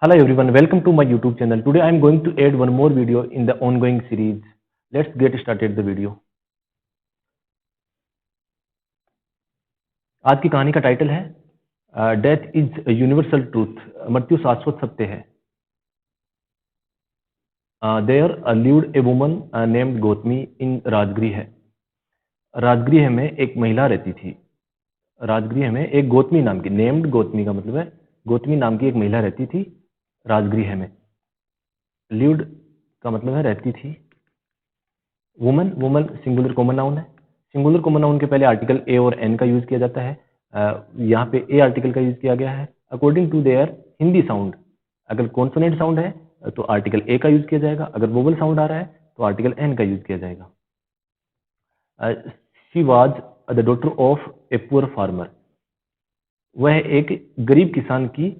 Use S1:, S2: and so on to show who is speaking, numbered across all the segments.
S1: Hello everyone, welcome to my YouTube channel. Today I am going to add one more video in the ongoing series. Let's get started the video. आज की कहानी का title है death is universal truth. मृत्यु शाश्वत सत्य है। There lived a woman named Gautami in Rajgriha. Rajgriha में एक महिला रहती थी। राजगृह में एक गौतमी नाम की, नेम्ड गौतमी का मतलब है गौतमी नाम की एक महिला रहती थी राजगृह में। लिव्ड का मतलब है रहती थी। Woman, woman singular common noun है। सिंगुलर कॉमन नाउन के पहले आर्टिकल ए और एन का यूज किया जाता है। यहाँ पे ए आर्टिकल का यूज किया गया है according to their Hindi sound. अगर कॉन्सोनेंट साउंड है तो आर्टिकल ए का यूज किया जाएगा, अगर वोवल साउंड आ रहा है तो आर्टिकल एन का यूज किया जाएगा। She was the daughter of a poor farmer. वह एक गरीब किसान की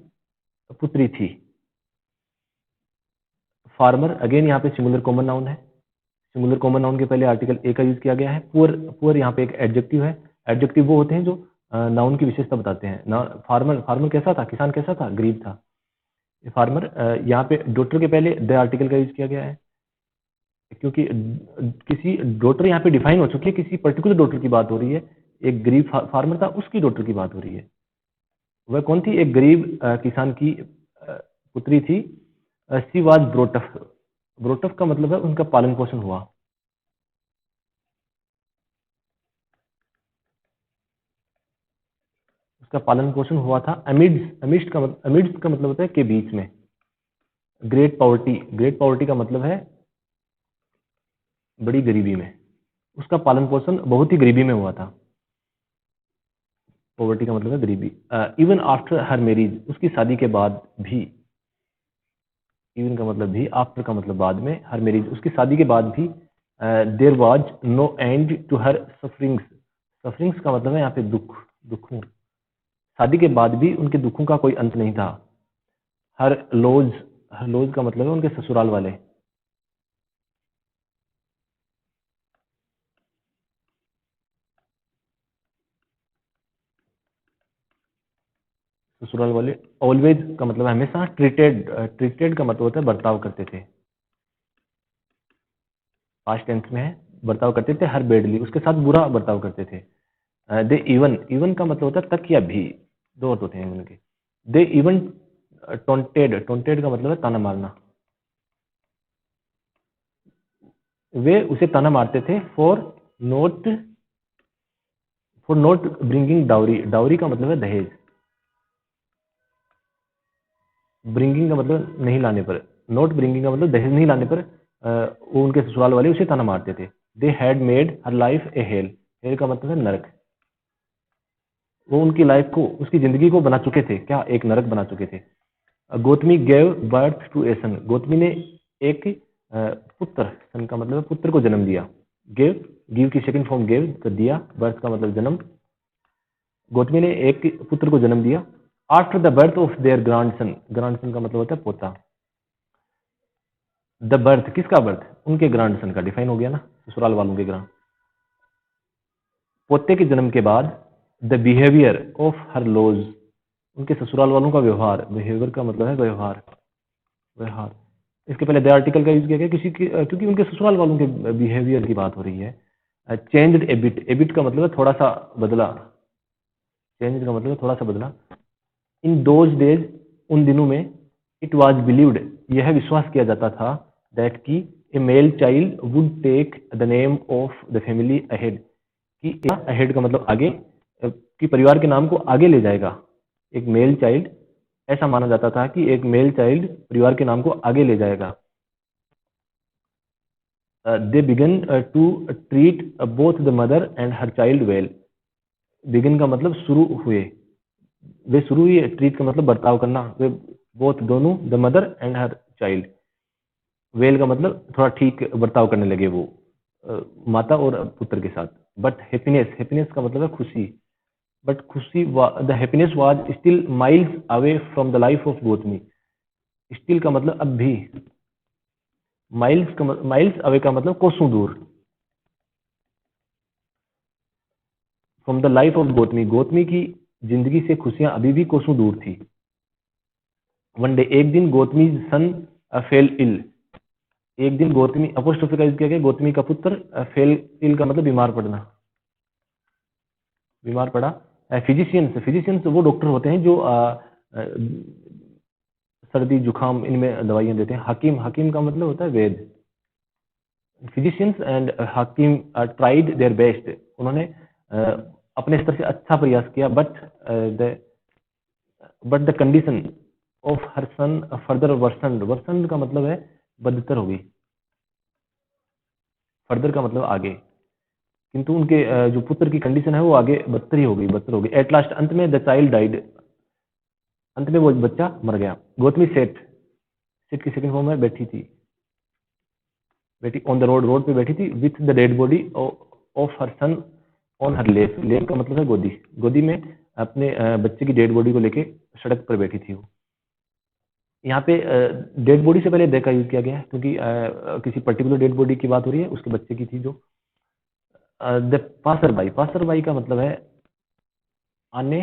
S1: पुत्री थी। फार्मर अगेन यहाँ पे सिंगुलर कॉमन नाउन है। सिंगुलर कॉमन नाउन के पहले आर्टिकल ए का यूज किया गया है। पुअर, पुअर यहाँ पे एक एडजेक्टिव है। एडजेक्टिव वो होते हैं जो नाउन की विशेषता बताते हैं ना। फार्मर, फार्मर कैसा था, किसान कैसा था, गरीब था। फार्मर, यहाँ पे डॉटर के पहले द आर्टिकल का यूज किया गया है क्योंकि किसी डॉटर यहाँ पे डिफाइन हो चुकी है, किसी पर्टिकुलर डॉटर की बात हो रही है। एक गरीब फार्मर था, उसकी डॉटर की बात हो रही है। वह कौन थी? एक गरीब किसान की पुत्री थी। She was ब्रोटअप। ब्रोटअप का मतलब है उनका पालन पोषण हुआ। उसका पालन पोषण हुआ था अमिड्स। अमिड्स का मतलब होता है के बीच में। ग्रेट पॉवर्टी, ग्रेट पॉवर्टी का मतलब है बड़ी गरीबी में। उसका पालन पोषण बहुत ही गरीबी में हुआ था। पॉवर्टी का मतलब है गरीबी। इवन आफ्टर हर मैरिज, उसकी शादी के बाद भी। इवन का मतलब भी, आफ्टर का मतलब बाद में, हर मैरिज उसकी शादी के बाद भी। There was no end to her sufferings. Sufferings का मतलब है यहाँ पे दुख, दुखों। शादी के बाद भी उनके दुखों का कोई अंत नहीं था। हर लोज, हर लोज का मतलब है उनके ससुराल वाले। ससुराल वाले। ऑलवेज का मतलब है हमेशा। ट्रीटेड, ट्रीटेड का मतलब होता है बर्ताव करते थे। पास्ट टेंस में है, बर्ताव करते थे। हर बेडली, उसके साथ बुरा बर्ताव करते थे। दे इवन, इवन का मतलब होता है तक या भी। दो अर्थ होते हैं उनके। दे इवन टोंटेड, टोंटेड का मतलब है ताना मारना। वे उसे ताना मारते थे note for not bringing dowry. Dowry का मतलब है दहेज। ब्रिंगिंग का मतलब नहीं लाने पर। नॉट ब्रिंगिंग का मतलब दहेज नहीं लाने पर वो उनके ससुराल वाले उसे ताना मारते थे। They had made her life a hello. Hello का मतलब है नरक। वो उनकी लाइफ को, उसकी जिंदगी को बना चुके थे। क्या? एक नरक बना चुके थे। गौतमी गेव बर्थ टू ए सन। गौतमी ने एक पुत्र, सन का मतलब है पुत्र को जन्म दिया। गिव, गिव की सेकंड फॉर्म गिव तो दिया। बर्थ का मतलब जन्म। गौतमी ने एक पुत्र को जन्म दिया। After the birth of their grandson. Grandson का मतलब होता है पोता। द बर्थ, किसका बर्थ? उनके ग्रांडसन का। डिफाइन हो गया ना, ससुराल वालों के ग्रांड। पोते के जन्म के बाद the behaviour of her laws. उनके ससुराल वालों का व्यवहार। बिहेवियर का मतलब है व्यवहार, व्यवहार। इसके पहले द आर्टिकल का यूज किया गया किसी की, क्योंकि उनके ससुराल वालों के बिहेवियर की बात हो रही है। चेंज्ड एबिट, एबिट का मतलब है थोड़ा सा बदला। चेंज का मतलब है थोड़ा सा बदला। इन दोज डेज, उन दिनों में, इट वाज बिलीव्ड, यह विश्वास किया जाता था, दैट की a male child would take the name of the family ahead. कि अहेड का मतलब आगे, कि परिवार के नाम को आगे ले जाएगा एक मेल चाइल्ड। ऐसा माना जाता था कि एक मेल चाइल्ड परिवार के नाम को आगे ले जाएगा। They began to treat both the mother and her child well. Begin का मतलब शुरू हुए, वे शुरू हुई। ट्रीट का मतलब बर्ताव करना। वे बोथ दोनों, the mother and her child. Well का मतलब थोड़ा ठीक बर्ताव करने लगे वो माता और पुत्र के साथ। बट हैप्पीनेस, हैप्पीनेस का मतलब है खुशी। बट खुशी, the happiness was still miles away from the life of Gautami. Still का मतलब अब भी। माइल्स का, माइल्स अवे का मतलब कोसों दूर। From the life of Gautami, Gautami की जिंदगी से खुशियां अभी भी कोसों दूर थी। वन डे, एक दिन गौतमी सन फेल इल, एक दिन गौतमी, अपोस्ट्रोफी का यूज किया गया, गौतमी का पुत्र, फेल इल का मतलब बीमार पड़ना, बीमार पड़ा। फिजिशियंस, फिजिशियंस वो डॉक्टर होते हैं जो सर्दी जुकाम इनमें दवाइयां देते हैं। हकीम, हकीम का मतलब होता है वैद्य। फिजिशियंस एंड हकीम ट्राइड देयर बेस्ट, उन्होंने अपने स्तर से अच्छा प्रयास किया, but the condition of her son further worsened, worsened का मतलब है बदतर हो गई, फर्दर का मतलब आगे, किंतु उनके जो पुत्र की कंडीशन है वो आगे बदतर ही हो गई, बदतर हो गई। एट लास्ट, अंत में द चाइल्ड डाइड, अंत में वो बच्चा मर गया। गौतमी सेट, सेट की सेकंड फॉर्म में बैठी थी, बैठी ऑन द रोड, रोड पे बैठी थी, with the dead body of her son on her lap, lap का मतलब है गोदी, गोदी में अपने बच्चे की डेड बॉडी को लेके सड़क पर बैठी थी वो। यहाँ पे डेड बॉडी से पहले दे का यूज किया गया है, क्योंकि किसी पर्टिकुलर डेड बॉडी की बात हो रही है, उसके बच्चे की थी जो। The passer by, passer by का मतलब है आने,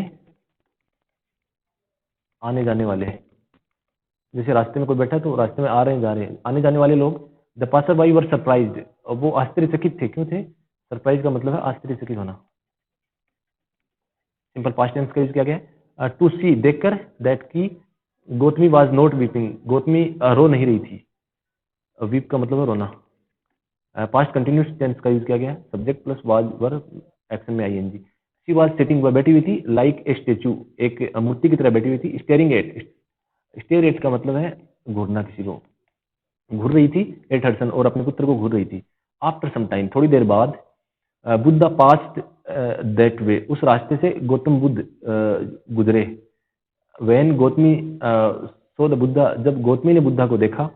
S1: आने जाने वाले, जैसे रास्ते में कोई बैठा है तो रास्ते में आ रहे हैं जा रहे हैं, आने जाने वाले लोग। The passer by were surprised, वो आश्चर्यचकित थे, क्यों थे? सरप्राइज का मतलब है आश्चर्यचकित होना। सिंपल पास्ट टेंस का यूज किया गया। टू सी, देखकर, दैट की Gautami was not weeping, Gautami रो नहीं रही थी, वीप का मतलब है रोना। पास्ट कंटिन्यूस टेंस का यूज किया गया, subject plus was were action में आईएनजी। शी वाज सिटिंग, वह बैठी हुई थी, लाइक ए स्टेचू, एक मूर्ति की तरह बैठी हुई थी। स्टेयरिंग एट, स्टेयर एट का मतलब है घूरना, किसी को घूर रही थी। एट हर सन, और अपने पुत्र को घूर रही थी। आफ्टर सम टाइम, थोड़ी देर बाद, बुद्धा पास्ट दैट वे, उस रास्ते से गौतम बुद्ध गुजरे। When Gautami so the Buddha, जब गौतमी ने बुद्धा को देखा,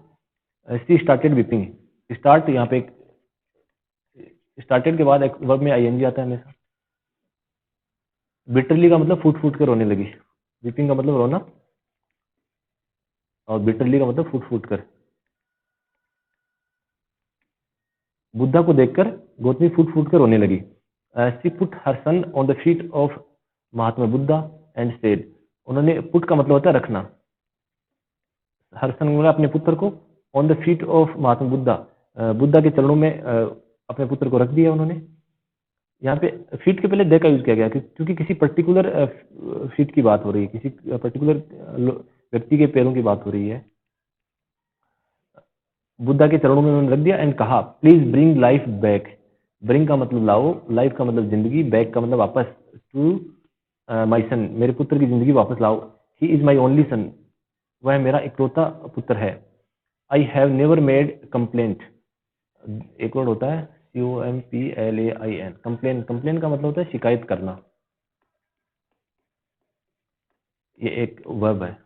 S1: शी स्टार्टेड वीपिंग। स्टार्ट यहाँ पे स्टार्टेड के बाद एक वर्ब में आईएनजी आता है हमेशा। बिटरली का मतलब फूट फूट कर रोने लगी, वीपिंग का मतलब रोना, और बिटरली का मतलब फूट फूट कर। बुद्धा को देखकर गौतमी फूट फूट कर रोने लगी। She put her son on the feet of Mahatma Buddha and said, उन्होंने, पुट का मतलब होता है रखना, हर सन बोला अपने पुत्र को, on the feet of Mahatma Buddha, Buddha के चरणों में अपने पुत्र को रख दिया उन्होंने। यहाँ पे फीट के पहले दे का यूज किया गया, क्योंकि किसी पर्टिकुलर फीट की बात हो रही है, किसी पर्टिकुलर व्यक्ति के पैरों की बात हो रही है। बुद्धा के चरणों में उन्होंने रख दिया एंड कहा, please bring life back, bring का मतलब लाओ, लाइफ का मतलब जिंदगी, बैक का मतलब वापस, टू माई सन, मेरे पुत्र की जिंदगी वापस लाओ। He is my only son, वह मेरा इकलौता पुत्र है। I have never made complaint, एक वर्ड होता है COMPLAIN, कंप्लेन, कंप्लेन का मतलब होता है शिकायत करना, ये एक वर्ब है।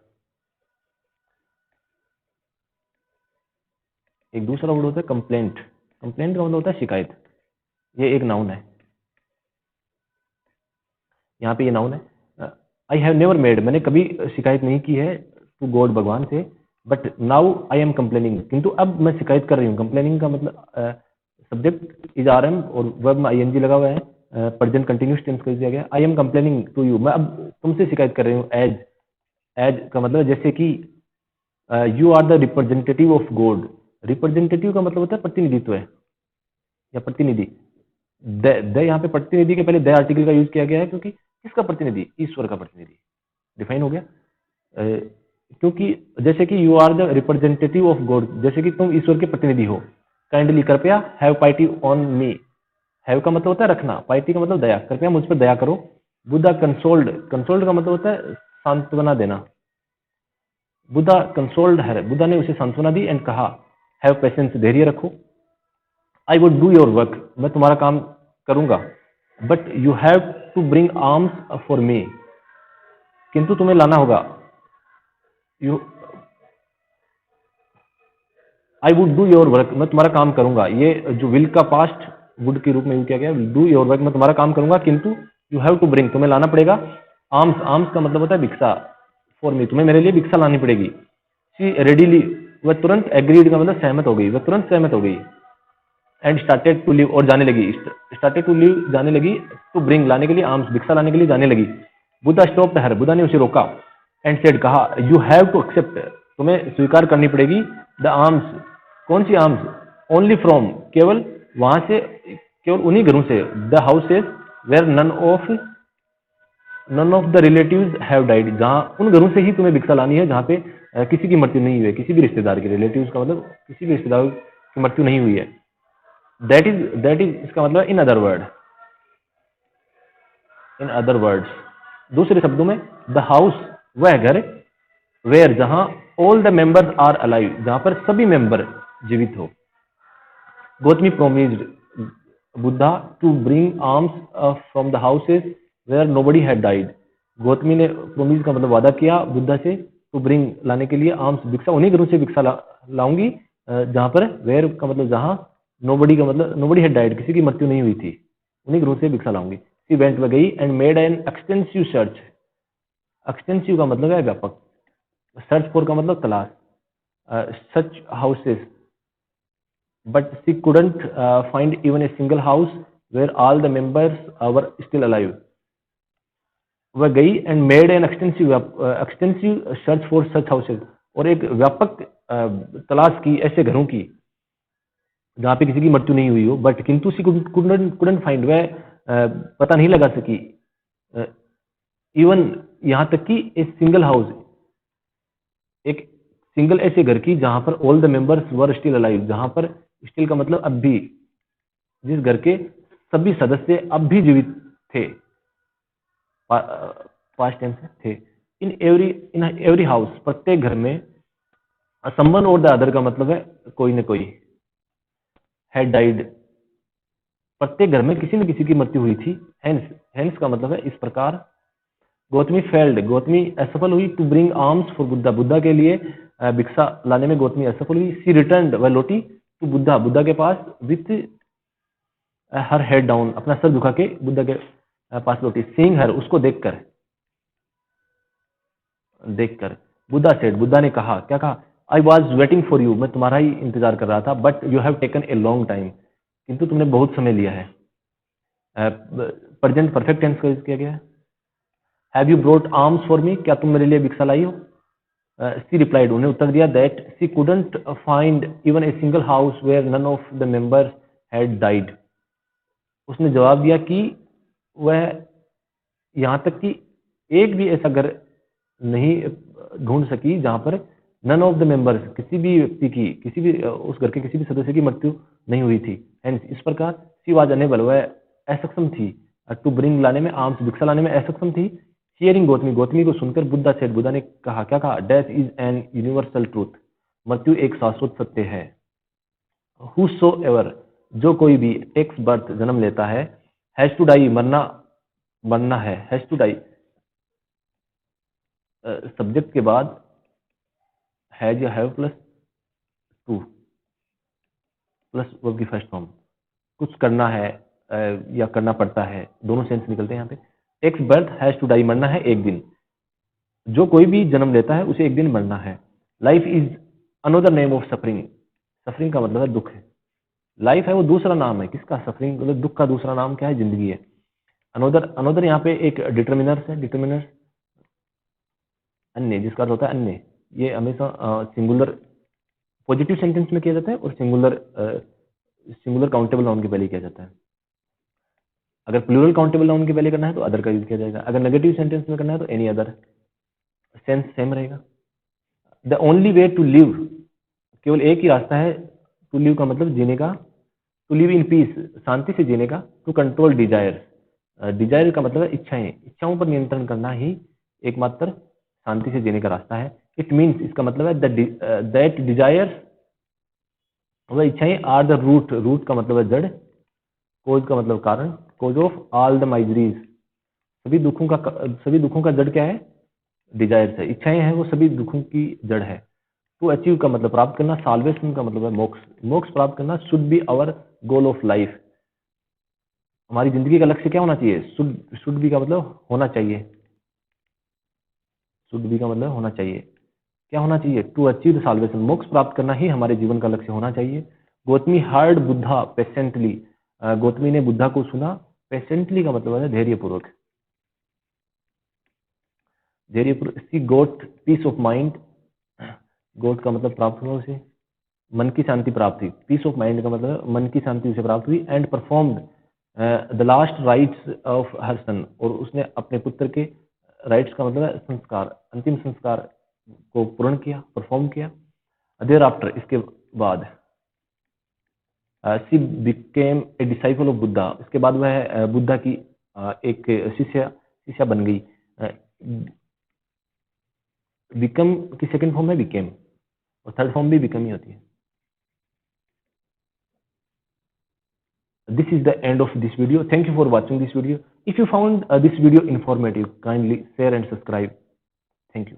S1: एक दूसरा वर्ड होता है कंप्लेंट, कंप्लेंट का मतलब होता है शिकायत, ये एक नाउन है, यहाँ पे ये नाउन है। आई हैव नेवर मेड, मैंने कभी शिकायत नहीं की है टू गॉड, भगवान से, but now I am complaining, किंतु अब मैं शिकायत कर रही हूँ। कंप्लेनिंग का मतलब सब्जेक्ट इज RM और वर्ब में ING लगा हुआ है, प्रेजेंट कंटिन्यूस टेंस कर दिया गया। I am complaining to you, मैं अब तुमसे शिकायत कर रही हूँ। एज, एज का मतलब जैसे कि you are the representative of God, representative का मतलब होता है प्रतिनिधित्व है या प्रतिनिधि। द यहाँ पे प्रतिनिधि के पहले द आर्टिकल का यूज किया गया है, क्योंकि किसका प्रतिनिधि? ईश्वर का प्रतिनिधि, डिफाइन हो गया। क्योंकि जैसे कि you are the representative of God, जैसे कि तुम ईश्वर के प्रतिनिधि हो। काइंडली, कृपया, have pity on me, have का मतलब होता है रखना, पाइटी का मतलब दया, कृपया मुझ पर दया करो। बुद्धा कंसोल्ड, कंसोल्ड का मतलब होता है सांत्वना देना। बुद्धा कंसोल्ड है, बुद्धा ने उसे सांत्वना दी एंड कहा, हैव पेशेंस, धैर्य रखो। I would do your work, मैं तुम्हारा काम करूंगा, but you have to bring arms for me, किंतु तुम्हें लाना होगा। You, I would do your work, मैं तुम्हारा काम करूंगा, ये जो विल का पास्ट वुड के रूप में यूज किया गया, डू योर वर्क, मैं तुम्हारा काम करूंगा, किंतु यू हैव टू ब्रिंग, तुम्हें लाना पड़ेगा। आर्म्स, आर्म्स का मतलब होता है भिक्षा, फॉर मी, तुम्हें मेरे लिए भिक्षा लानी पड़ेगी। शी रेडीली, वह तुरंत, एग्रीड का मतलब सहमत हो गई, वह तुरंत सहमत हो गई। एंड स्टार्टेड टू लिव, और जाने लगी, स्टार्टेड टू लिव जाने लगी, टू ब्रिंग लाने के लिए, आर्म्स भिक्षा लाने के लिए जाने लगी। बुद्धा स्टॉप्ड हर, बुद्धा ने उसे रोका। एंड सेड कहा, यू हैव टू एक्सेप्ट, तुम्हें स्वीकार करनी पड़ेगी, द आर्म्स, कौन सी आर्म्स, ओनली फ्रॉम, केवल वहां से, केवल उन्हीं घरों से, the houses where none of the relatives have died, जहां उन घरों से ही तुम्हें भिक्षा लानी है जहां पे किसी की मृत्यु नहीं हुई है, किसी भी रिश्तेदार की, रिलेटिव्स का मतलब किसी भी रिश्तेदार की मृत्यु नहीं हुई है। दैट इज इसका मतलब in other word, in other words, दूसरे शब्दों में, द हाउस, वह घर, वेयर, जहां all the members are alive, जहां पर सभी मेंबर जीवित हो। Gautami promised Buddha to bring alms from the houses where nobody had died, Gautami ने प्रोमिस का मतलब वादा किया बुद्धा से, टू ब्रिंग, लाने के लिए, आर्म्स, भिक्षा, उन्हीं घरों से भिक्षा लाऊंगी जहां पर, वेयर का मतलब जहां, नोबडी का मतलब नोबडी हैड डाइड, किसी की मृत्यु नहीं हुई थी, उन्हीं घरों से भिक्षा लाऊंगी। सी वेंट, वह गई, and made an extensive search, extensive का मतलब है व्यापक, सर्च फॉर का मतलब तलाश, सच houses, but she couldn't find even a single house where all the members were still alive. वह गई and made an extensive search for such houses, और एक व्यापक तलाश की ऐसे घरों की जहाँ पे किसी की मृत्यु नहीं हुई हो, बट किंतु सी कुडंट फाइंड, वह पता नहीं लगा सकी, इवन यहाँ तक कि एक सिंगल हाउस, एक सिंगल ऐसे घर की जहां पर all the members were still alive, जहां पर स्टिल का मतलब अब भी, जिस घर के सभी सदस्य अब भी जीवित थे, पास्ट टेंस थे। इन एवरी हाउस, प्रत्येक घर में, समवन और द अदर का मतलब है कोई न कोई, हैड डाइड, प्रत्येक घर में किसी न किसी की मृत्यु हुई थी। हेंस का मतलब है इस प्रकार। गौतमी फेल्ड, गौतमी असफल हुई, to bring arms for Buddha, Buddha के लिए भिक्षा लाने में गौतमी असफल हुई। सी रिटर्न, वह लौटी, टू बुद्धा, बुद्धा के पास, विथ हर हेड डाउन, अपना सर झुका के बुद्धा के पास लौटी। सीइंग हर, उसको देखकर, देखकर। बुद्धा सेड, बुद्धा ने कहा, क्या कहा, I was waiting for you, मैं तुम्हारा ही इंतजार कर रहा था, but you have taken a long time, किंतु तुमने बहुत समय लिया है। प्रेजेंट परफेक्ट टेंस का यूज किया गया है। Have you brought arms for मी, क्या तुम मेरे लिए भिक्षा लाई हो। सी रिप्लाइड, उन्हें उत्तर दिया, that she couldn't find even a single house where none of the members had died, उसने जवाब दिया कि वह यहाँ तक कि एक भी ऐसा घर नहीं ढूंढ सकी जहां पर नन ऑफ द मेंबर्स, किसी भी व्यक्ति की, किसी भी उस घर के किसी भी सदस्य की मृत्यु नहीं हुई थी। एंड इस प्रकार सी वाज अनेबल, वह असक्षम थी, टू ब्रिंग, लाने में, आर्म्स, भिक्षा लाने में असक्षम थी। हियरिंग गौतमी, गौतमी को सुनकर, बुद्धा सेड, बुद्धा ने कहा, क्या कहा, death is an universal truth, मृत्यु एक शाश्वत सत्य है। हूसो एवर, जो कोई भी, टेक्स बर्थ, जन्म लेता है, हैज टू डाई, मरना, मरना है, हैज टू डाई, सब्जेक्ट के बाद हैज या have plus two plus verb की फर्स्ट फॉर्म, कुछ करना है या करना पड़ता है, दोनों सेंस निकलते हैं यहाँ पे। Takes birth, has to die, मरना है एक दिन, जो कोई भी जन्म लेता है उसे एक दिन मरना है। Life is another name of suffering, suffering का मतलब है दुख है, लाइफ है वो दूसरा नाम है किसका, सफरिंग मतलब दुख का दूसरा नाम क्या है, जिंदगी है। अनोदर, अनोदर यहाँ पे एक डिटर्मिनर्स है, डिटर्मिनर्स अन्य, जिसका अर्थ होता है अन्य, ये हमेशा सिंगुलर पॉजिटिव सेंटेंस में किया जाता है और सिंगुलर सिंगुलर काउंटेबल नाउन के पहले किया जाता है। अगर प्लूरल काउंटेबल नाउन के पहले करना है तो अदर का यूज किया जाएगा, अगर नेगेटिव सेंटेंस में करना है तो एनी अदर, सेंस सेम रहेगा। The only way to live, केवल एक ही रास्ता है, टू लिव का मतलब जीने का, टू लिव इन पीस, शांति से जीने का, टू कंट्रोल डिजायर, डिजायर का मतलब है इच्छाएं, इच्छाओं पर नियंत्रण करना ही एकमात्र शांति से जीने का रास्ता है। इट मीन्स, इसका मतलब है दैट डिजायर्स, वह इच्छाएं, आर द रूट, रूट का मतलब है जड़, कोज का मतलब कारण, cause of all the miseries, सभी दुखों का जड़ क्या है, डिजायर्स है, इच्छाएं हैं वो सभी दुखों की जड़ है। टू अचीव का मतलब प्राप्त करना, साल्वेशन का मतलब है मोक्ष, मोक्ष प्राप्त करना, should be our goal of life, हमारी जिंदगी का लक्ष्य क्या होना चाहिए, शुड बी का मतलब होना चाहिए, शुड बी का मतलब होना चाहिए, क्या होना चाहिए, टू अचीव साल्वेशन, मोक्ष प्राप्त करना ही हमारे जीवन का लक्ष्य होना चाहिए। गौतमी हर्ड बुद्धा पेशेंटली, गौतमी ने बुद्धा को सुना, पेशेंटली का मतलब है धैर्यपूर्वक। She got peace of mind, got का मतलब प्राप्त हुआ उसे, मन की शांति प्राप्त हुई, पीस ऑफ माइंड का मतलब मन की शांति उसे प्राप्त हुई, and performed the last rites of her son, और उसने अपने पुत्र के राइट्स का मतलब है संस्कार, अंतिम संस्कार को पूर्ण किया, परफॉर्म किया। देयर आफ्टर, इसके बाद, she became a disciple of Buddha, इसके बाद वह बुद्धा की एक शिष्या बन गई। बिकम की सेकंड फॉर्म है बिकेम, और थर्ड फॉर्म भी बिकम ही होती है। This is the end of this video. Thank you for watching this video. If you found this video informative, kindly share and subscribe. Thank you.